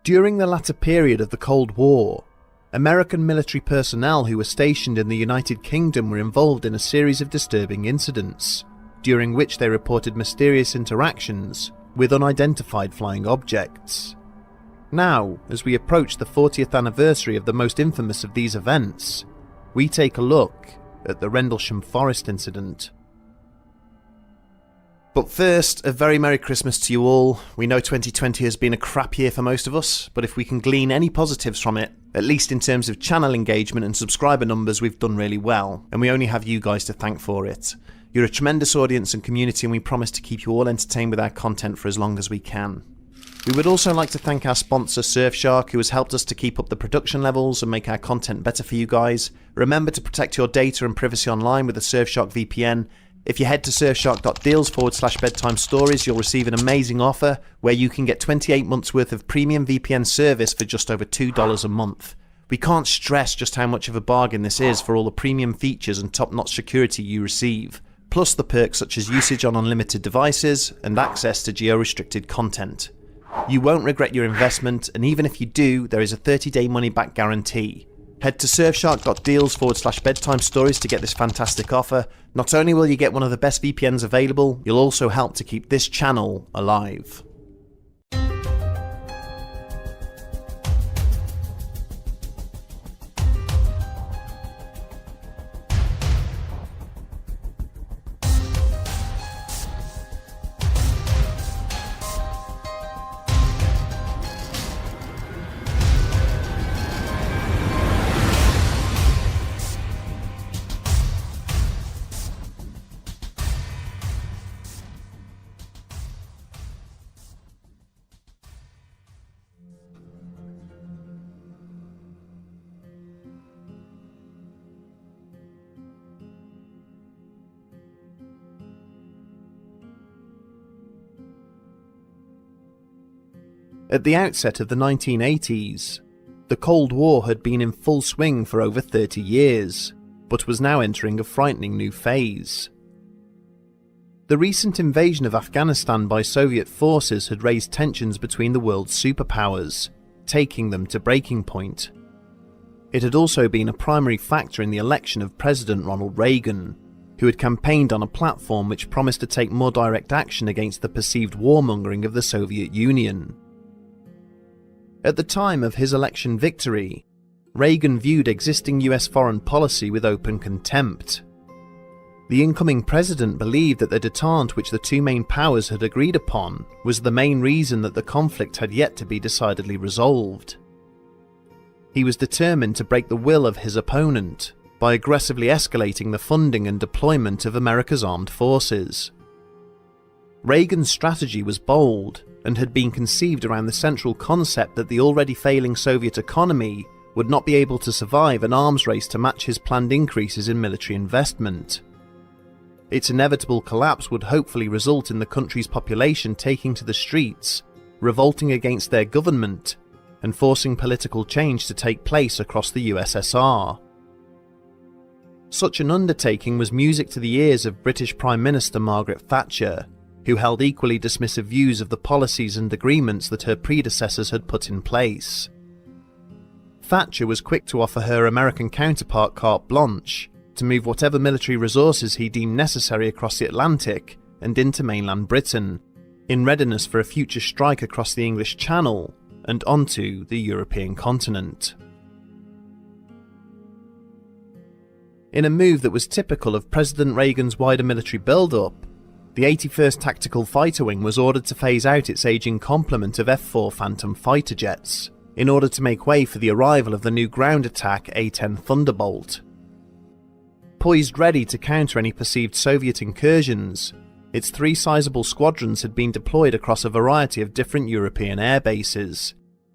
During the latter period of the Cold War, American military personnel who were stationed in the United Kingdom were involved in a series of disturbing incidents, during which they reported mysterious interactions with unidentified flying objects. Now, as we approach the 40th anniversary of the most infamous of these events, we take a look at the Rendlesham Forest incident. But first, a very Merry Christmas to you all. We know 2020 has been a crap year for most of us, but if we can glean any positives from it, at least in terms of channel engagement and subscriber numbers, we've done really well, and we only have you guys to thank for it. You're a tremendous audience and community, and we promise to keep you all entertained with our content for as long as we can. We would also like to thank our sponsor Surfshark, who has helped us to keep up the production levels and make our content better for you guys. Remember to protect your data and privacy online with the Surfshark VPN. If you head to surfshark.deals/bedtime stories, you'll receive an amazing offer where you can get 28 months worth of premium VPN service for just over $2 a month. We can't stress just how much of a bargain this is for all the premium features and top-notch security you receive, plus the perks such as usage on unlimited devices and access to geo-restricted content. You won't regret your investment, and even if you do, there is a 30-day money-back guarantee. Head to surfshark.deals/bedtime stories to get this fantastic offer. Not only will you get one of the best VPNs available, you'll also help to keep this channel alive. At the outset of the 1980s, the Cold War had been in full swing for over 30 years, but was now entering a frightening new phase. The recent invasion of Afghanistan by Soviet forces had raised tensions between the world's superpowers, taking them to breaking point. It had also been a primary factor in the election of President Ronald Reagan, who had campaigned on a platform which promised to take more direct action against the perceived warmongering of the Soviet Union. At the time of his election victory, Reagan viewed existing US foreign policy with open contempt. The incoming president believed that the détente which the two main powers had agreed upon was the main reason that the conflict had yet to be decidedly resolved. He was determined to break the will of his opponent by aggressively escalating the funding and deployment of America's armed forces. Reagan's strategy was bold and had been conceived around the central concept that the already failing Soviet economy would not be able to survive an arms race to match his planned increases in military investment. Its inevitable collapse would hopefully result in the country's population taking to the streets, revolting against their government, and forcing political change to take place across the USSR. Such an undertaking was music to the ears of British Prime Minister Margaret Thatcher, who held equally dismissive views of the policies and agreements that her predecessors had put in place. Thatcher was quick to offer her American counterpart carte blanche to move whatever military resources he deemed necessary across the Atlantic and into mainland Britain, in readiness for a future strike across the English Channel and onto the European continent. In a move that was typical of President Reagan's wider military build-up, the 81st Tactical Fighter Wing was ordered to phase out its aging complement of F-4 Phantom fighter jets in order to make way for the arrival of the new ground attack A-10 Thunderbolt. Poised ready to counter any perceived Soviet incursions, its three sizable squadrons had been deployed across a variety of different European air bases,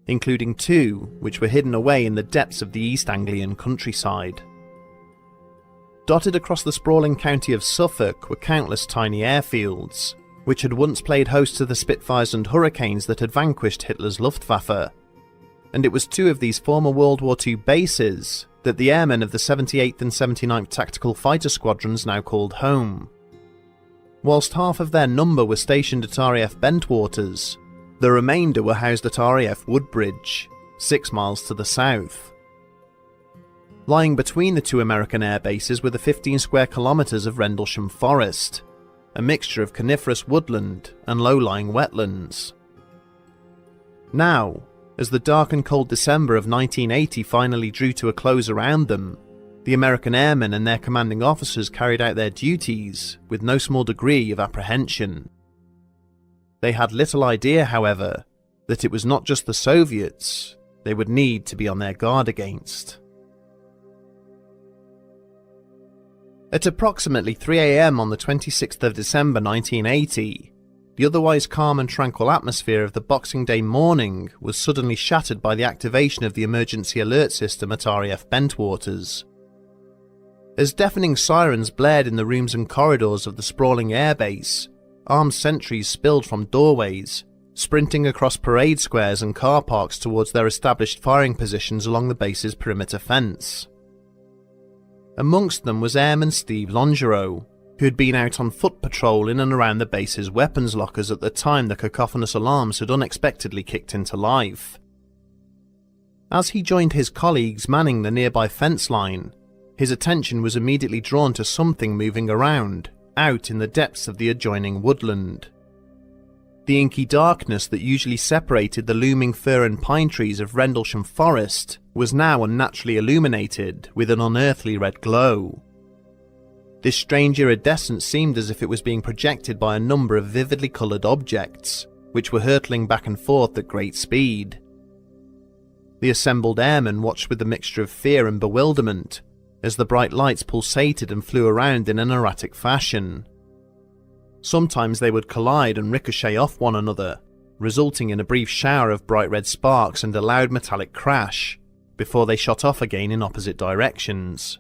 including two which were hidden away in the depths of the East Anglian countryside. Dotted across the sprawling county of Suffolk were countless tiny airfields, which had once played host to the Spitfires and Hurricanes that had vanquished Hitler's Luftwaffe. And it was two of these former World War II bases that the airmen of the 78th and 79th Tactical Fighter Squadrons now called home. Whilst half of their number were stationed at RAF Bentwaters, The remainder were housed at RAF Woodbridge, 6 miles to the south. Lying between the two American air bases were the 15 square kilometres of Rendlesham Forest, a mixture of coniferous woodland and low-lying wetlands. Now, as the dark and cold December of 1980 finally drew to a close around them, the American airmen and their commanding officers carried out their duties with no small degree of apprehension. They had little idea, however, that it was not just the Soviets they would need to be on their guard against. At approximately 3 AM on the 26th of December 1980, the otherwise calm and tranquil atmosphere of the Boxing Day morning was suddenly shattered by the activation of the emergency alert system at RAF Bentwaters. As deafening sirens blared in the rooms and corridors of the sprawling airbase, armed sentries spilled from doorways, sprinting across parade squares and car parks towards their established firing positions along the base's perimeter fence. Amongst them was Airman Steve Longereau, who had been out on foot patrol in and around the base's weapons lockers at the time the cacophonous alarms had unexpectedly kicked into life. As he joined his colleagues manning the nearby fence line, his attention was immediately drawn to something moving around, out in the depths of the adjoining woodland. The inky darkness that usually separated the looming fir and pine trees of Rendlesham Forest was now unnaturally illuminated with an unearthly red glow. This strange iridescence seemed as if it was being projected by a number of vividly coloured objects, which were hurtling back and forth at great speed. The assembled airmen watched with a mixture of fear and bewilderment as the bright lights pulsated and flew around in an erratic fashion. Sometimes they would collide and ricochet off one another, resulting in a brief shower of bright red sparks and a loud metallic crash, before they shot off again in opposite directions.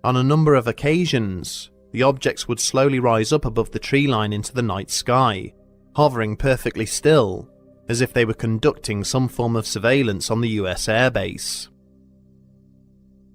On a number of occasions, the objects would slowly rise up above the tree line into the night sky, hovering perfectly still, as if they were conducting some form of surveillance on the US airbase.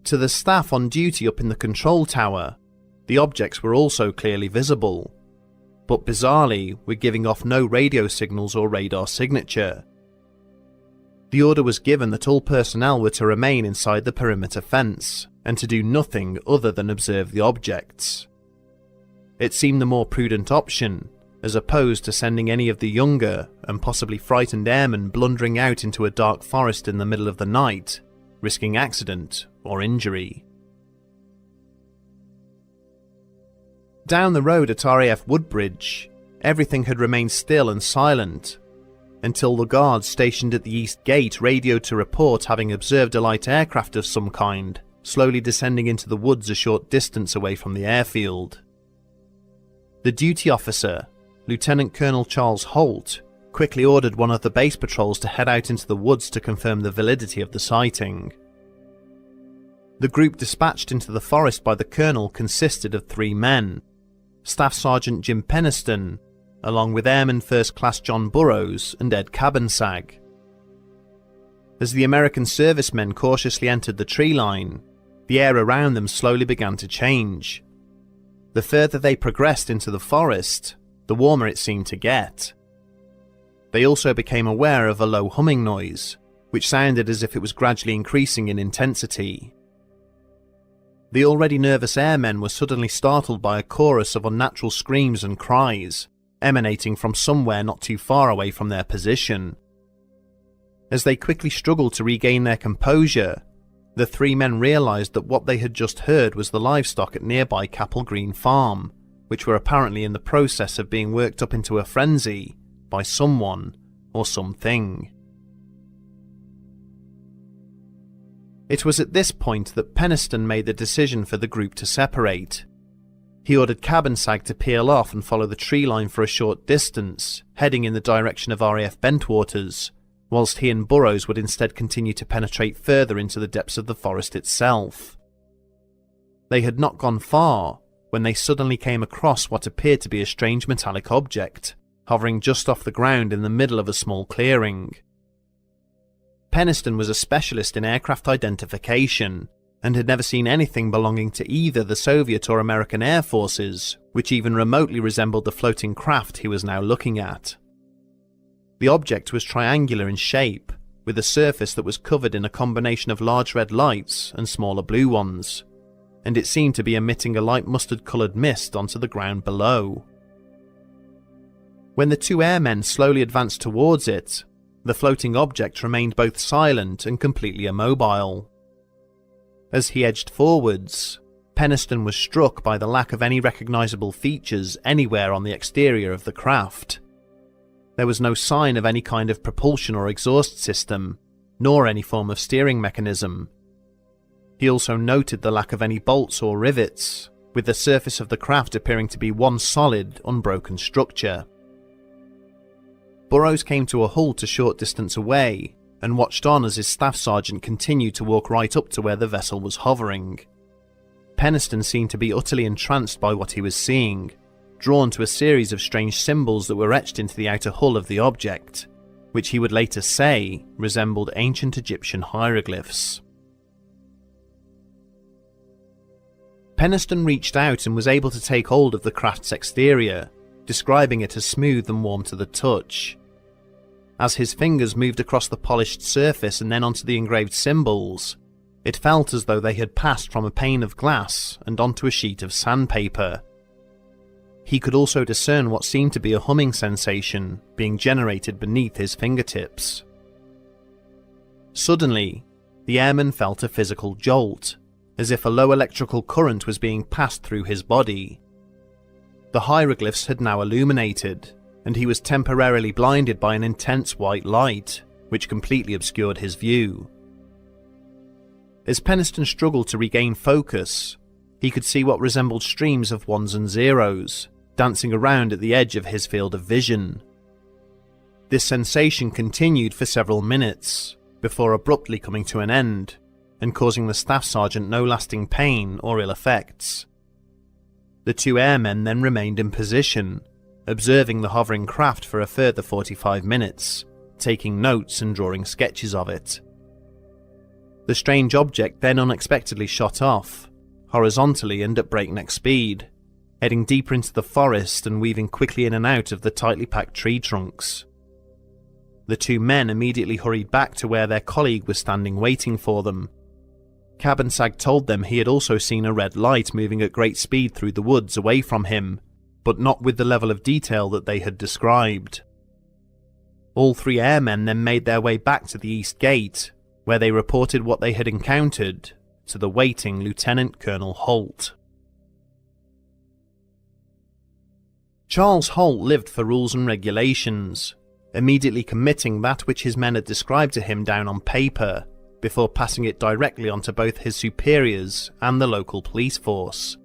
To the staff on duty up in the control tower, the objects were also clearly visible, but bizarrely were giving off no radio signals or radar signature. The order was given that all personnel were to remain inside the perimeter fence, and to do nothing other than observe the objects. It seemed the more prudent option, as opposed to sending any of the younger and possibly frightened airmen blundering out into a dark forest in the middle of the night, risking accident or injury. Down the road at RAF Woodbridge, everything had remained still and silent, until the guards stationed at the east gate radioed to report having observed a light aircraft of some kind slowly descending into the woods a short distance away from the airfield. The duty officer, Lieutenant Colonel Charles Holt, quickly ordered one of the base patrols to head out into the woods to confirm the validity of the sighting. The group dispatched into the forest by the colonel consisted of 3 men: Staff Sergeant Jim Peniston, along with Airman First Class John Burrows and Ed Cabansag. As the American servicemen cautiously entered the tree line, the air around them slowly began to change. The further they progressed into the forest, the warmer it seemed to get. They also became aware of a low humming noise, which sounded as if it was gradually increasing in intensity. The already nervous airmen were suddenly startled by a chorus of unnatural screams and cries, emanating from somewhere not too far away from their position. As they quickly struggled to regain their composure, the 3 men realised that what they had just heard was the livestock at nearby Capel Green Farm, which were apparently in the process of being worked up into a frenzy by someone or something. It was at this point that Peniston made the decision for the group to separate. He ordered Cabansag to peel off and follow the tree line for a short distance, heading in the direction of RAF Bentwaters, whilst he and Burrows would instead continue to penetrate further into the depths of the forest itself. They had not gone far when they suddenly came across what appeared to be a strange metallic object, hovering just off the ground in the middle of a small clearing. Peniston was a specialist in aircraft identification, and had never seen anything belonging to either the Soviet or American air forces, which even remotely resembled the floating craft he was now looking at. The object was triangular in shape, with a surface that was covered in a combination of large red lights and smaller blue ones, and it seemed to be emitting a light mustard-coloured mist onto the ground below. When the two airmen slowly advanced towards it, the floating object remained both silent and completely immobile. As he edged forwards, Penniston was struck by the lack of any recognisable features anywhere on the exterior of the craft. There was no sign of any kind of propulsion or exhaust system, nor any form of steering mechanism. He also noted the lack of any bolts or rivets, with the surface of the craft appearing to be one solid, unbroken structure. Burrows came to a halt a short distance away and watched on as his staff sergeant continued to walk right up to where the vessel was hovering. Penniston seemed to be utterly entranced by what he was seeing, drawn to a series of strange symbols that were etched into the outer hull of the object, which he would later say resembled ancient Egyptian hieroglyphs. Penniston reached out and was able to take hold of the craft's exterior, describing it as smooth and warm to the touch. As his fingers moved across the polished surface and then onto the engraved symbols, it felt as though they had passed from a pane of glass and onto a sheet of sandpaper. He could also discern what seemed to be a humming sensation being generated beneath his fingertips. Suddenly, the airman felt a physical jolt, as if a low electrical current was being passed through his body. The hieroglyphs had now illuminated, and he was temporarily blinded by an intense white light, which completely obscured his view. As Penniston struggled to regain focus, he could see what resembled streams of ones and zeros, dancing around at the edge of his field of vision. This sensation continued for several minutes, before abruptly coming to an end, and causing the staff sergeant no lasting pain or ill effects. The two airmen then remained in position, observing the hovering craft for a further 45 minutes, taking notes and drawing sketches of it. The strange object then unexpectedly shot off, horizontally and at breakneck speed, heading deeper into the forest and weaving quickly in and out of the tightly packed tree trunks. The two men immediately hurried back to where their colleague was standing waiting for them. Cabansag told them he had also seen a red light moving at great speed through the woods away from him, but not with the level of detail that they had described. All three airmen then made their way back to the east gate, where they reported what they had encountered to the waiting Lieutenant Colonel Holt. Charles Holt lived for rules and regulations, immediately committing that which his men had described to him down on paper, before passing it directly on to both his superiors and the local police force.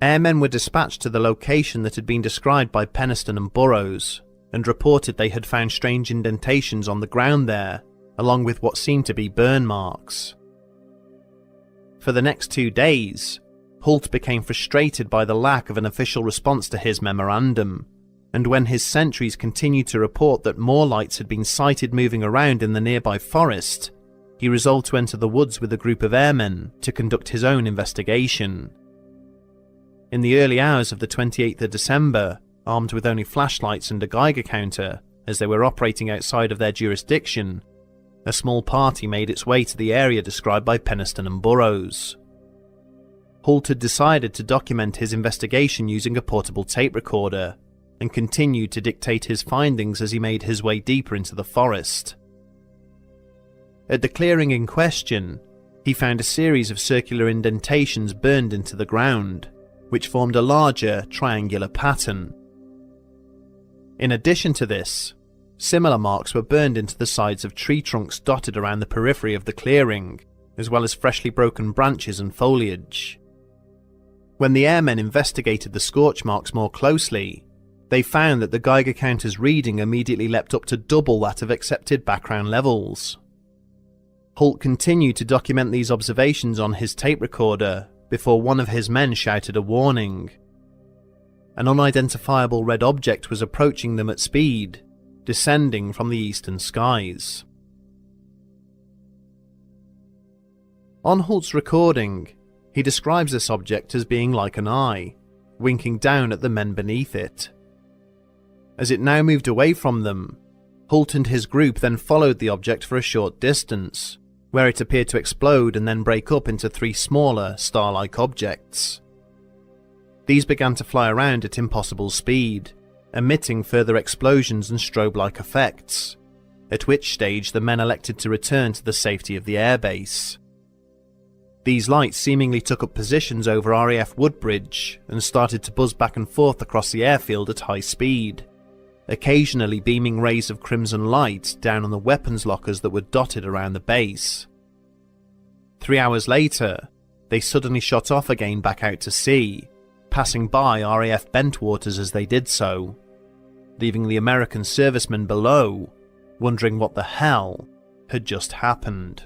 Airmen were dispatched to the location that had been described by Penniston and Burrows, and reported they had found strange indentations on the ground there, along with what seemed to be burn marks. For the next 2 days, Holt became frustrated by the lack of an official response to his memorandum, and when his sentries continued to report that more lights had been sighted moving around in the nearby forest, he resolved to enter the woods with a group of airmen to conduct his own investigation. In the early hours of the 28th of December, armed with only flashlights and a Geiger counter, as they were operating outside of their jurisdiction, a small party made its way to the area described by Penniston and Burrows. Holt had decided to document his investigation using a portable tape recorder, and continued to dictate his findings as he made his way deeper into the forest. At the clearing in question, he found a series of circular indentations burned into the ground, which formed a larger, triangular pattern. In addition to this, similar marks were burned into the sides of tree trunks dotted around the periphery of the clearing, as well as freshly broken branches and foliage. When the airmen investigated the scorch marks more closely, they found that the Geiger counter's reading immediately leapt up to double that of accepted background levels. Holt continued to document these observations on his tape recorder before one of his men shouted a warning. An unidentifiable red object was approaching them at speed, descending from the eastern skies. On Holt's recording, he describes this object as being like an eye, winking down at the men beneath it. As it now moved away from them, Holt and his group then followed the object for a short distance, where it appeared to explode and then break up into 3 smaller, star-like objects. These began to fly around at impossible speed, emitting further explosions and strobe-like effects, at which stage the men elected to return to the safety of the airbase. These lights seemingly took up positions over RAF Woodbridge and started to buzz back and forth across the airfield at high speed, occasionally beaming rays of crimson light down on the weapons lockers that were dotted around the base. 3 hours later, they suddenly shot off again back out to sea, passing by RAF Bentwaters as they did so, leaving the American servicemen below wondering what the hell had just happened.